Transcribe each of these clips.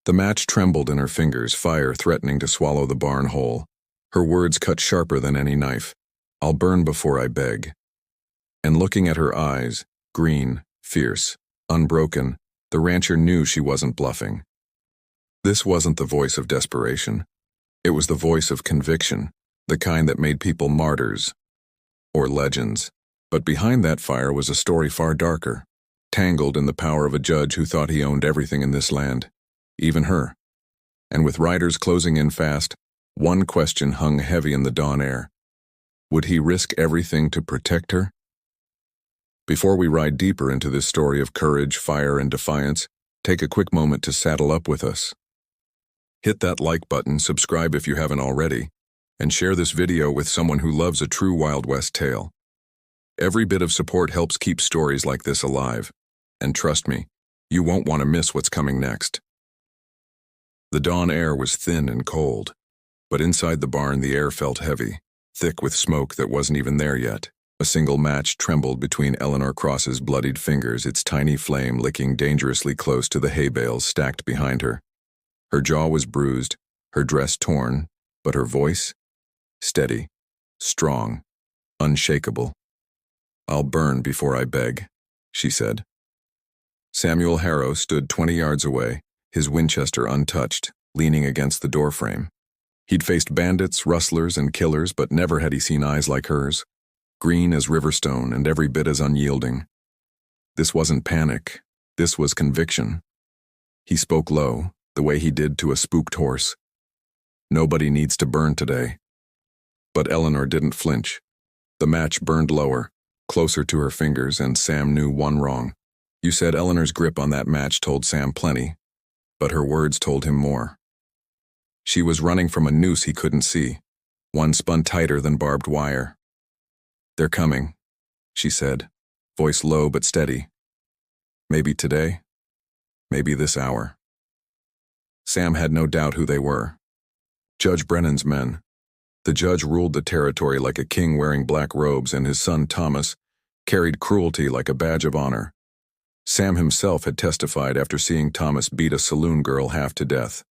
The match trembled in her fingers, fire threatening to swallow the barn whole. Her words cut sharper than any knife. "I'll burn before I beg." And looking at her eyes, green, fierce, unbroken, the rancher knew she wasn't bluffing. This wasn't the voice of desperation. It was the voice of conviction, the kind that made people martyrs or legends. But behind that fire was a story far darker, tangled in the power of a judge who thought he owned everything in this land, even her. And with riders closing in fast, one question hung heavy in the dawn air. Would he risk everything to protect her? Before we ride deeper into this story of courage, fire, and defiance, take a quick moment to saddle up with us. Hit that like button, subscribe if you haven't already, and share this video with someone who loves a true Wild West tale. Every bit of support helps keep stories like this alive, and trust me, you won't want to miss what's coming next. The dawn air was thin and cold, but inside the barn the air felt heavy, thick with smoke that wasn't even there yet. A single match trembled between Eleanor Cross's bloodied fingers, its tiny flame licking dangerously close to the hay bales stacked behind her. Her jaw was bruised, her dress torn, but her voice? Steady, strong, unshakable. "I'll burn before I beg," she said. Samuel Harrow stood 20 yards away, his Winchester untouched, leaning against the doorframe. He'd faced bandits, rustlers, and killers, but never had he seen eyes like hers, green as riverstone and every bit as unyielding. This wasn't panic, this was conviction. He spoke low, the way he did to a spooked horse. "Nobody needs to burn today." But Eleanor didn't flinch. The match burned lower, closer to her fingers, and Sam knew one wrong. You said Eleanor's grip on that match told Sam plenty, but her words told him more. She was running from a noose he couldn't see, one spun tighter than barbed wire. "They're coming," she said, voice low but steady. "Maybe today, maybe this hour." Sam had no doubt who they were. Judge Brennan's men. The judge ruled the territory like a king wearing black robes, and his son Thomas carried cruelty like a badge of honor. Sam himself had testified after seeing Thomas beat a saloon girl half to death.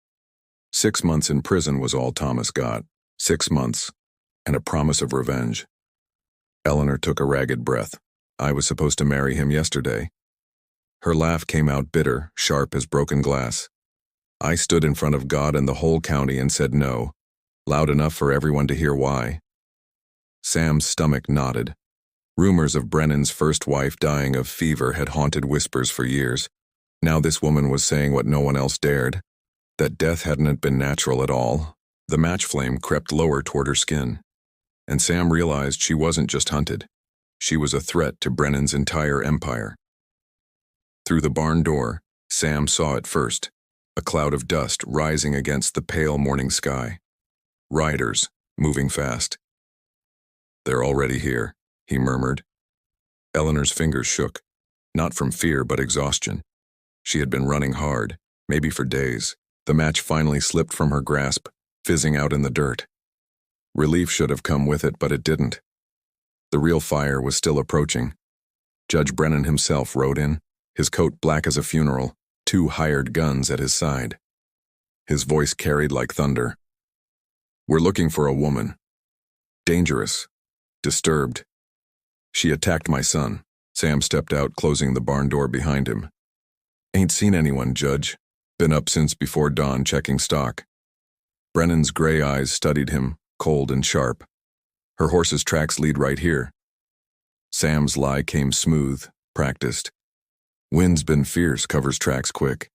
6 months in prison was all Thomas got. 6 months, and a promise of revenge. Eleanor took a ragged breath. "I was supposed to marry him yesterday." Her laugh came out bitter, sharp as broken glass. "I stood in front of God and the whole county and said no, loud enough for everyone to hear why." Sam's stomach knotted. Rumors of Brennan's first wife dying of fever had haunted whispers for years. Now this woman was saying what no one else dared, that death hadn't been natural at all. The match flame crept lower toward her skin, and Sam realized she wasn't just hunted. She was a threat to Brennan's entire empire. Through the barn door, Sam saw it first, a cloud of dust rising against the pale morning sky. Riders, moving fast. "They're already here," he murmured. Eleanor's fingers shook, not from fear but exhaustion. She had been running hard, maybe for days. The match finally slipped from her grasp, fizzing out in the dirt. Relief should have come with it, but it didn't. The real fire was still approaching. Judge Brennan himself rode in, his coat black as a funeral, 2 hired guns at his side. His voice carried like thunder. "We're looking for a woman. Dangerous. Disturbed. She attacked my son." Sam stepped out, closing the barn door behind him. "Ain't seen anyone, Judge. Been up since before dawn checking stock." Brennan's gray eyes studied him, cold and sharp. "Her horse's tracks lead right here." Sam's lie came smooth, practiced. "Wind's been fierce, covers tracks quick."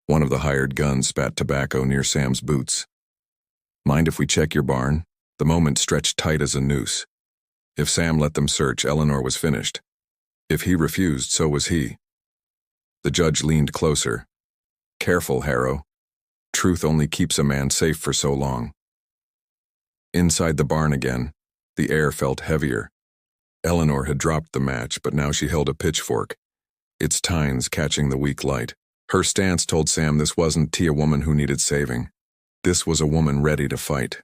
One of the hired guns spat tobacco near Sam's boots. "Mind if we check your barn?" The moment stretched tight as a noose. If Sam let them search, Eleanor was finished. If he refused, so was he. The judge leaned closer. "Careful, Harrow. Truth only keeps a man safe for so long." Inside the barn again, the air felt heavier. Eleanor had dropped the match, but now she held a pitchfork, its tines catching the weak light. Her stance told Sam this wasn't a woman who needed saving. This was a woman ready to fight.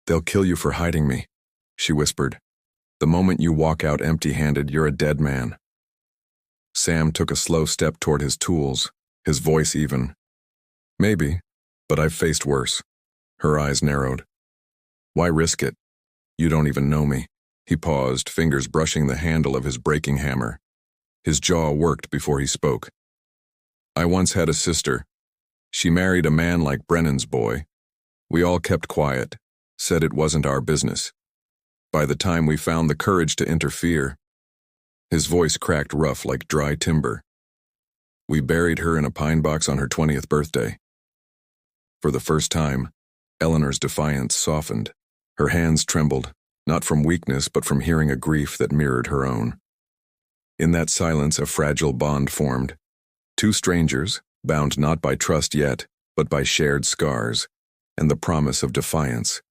"They'll kill you for hiding me," she whispered. "The moment you walk out empty-handed, you're a dead man." Sam took a slow step toward his tools, his voice even. Maybe, but I've faced worse. Her eyes narrowed. Why risk it? You don't even know me. He paused, fingers brushing the handle of his braking hammer. His jaw worked before he spoke. I once had a sister. She married a man like Brennan's boy. We all kept quiet, said it wasn't our business. By the time we found the courage to interfere, his voice cracked rough like dry timber. We buried her in a pine box on her 20th birthday. For the first time, Eleanor's defiance softened. Her hands trembled, not from weakness but from hearing a grief that mirrored her own. In that silence, a fragile bond formed. Two strangers, bound not by trust yet, but by shared scars, and the promise of defiance.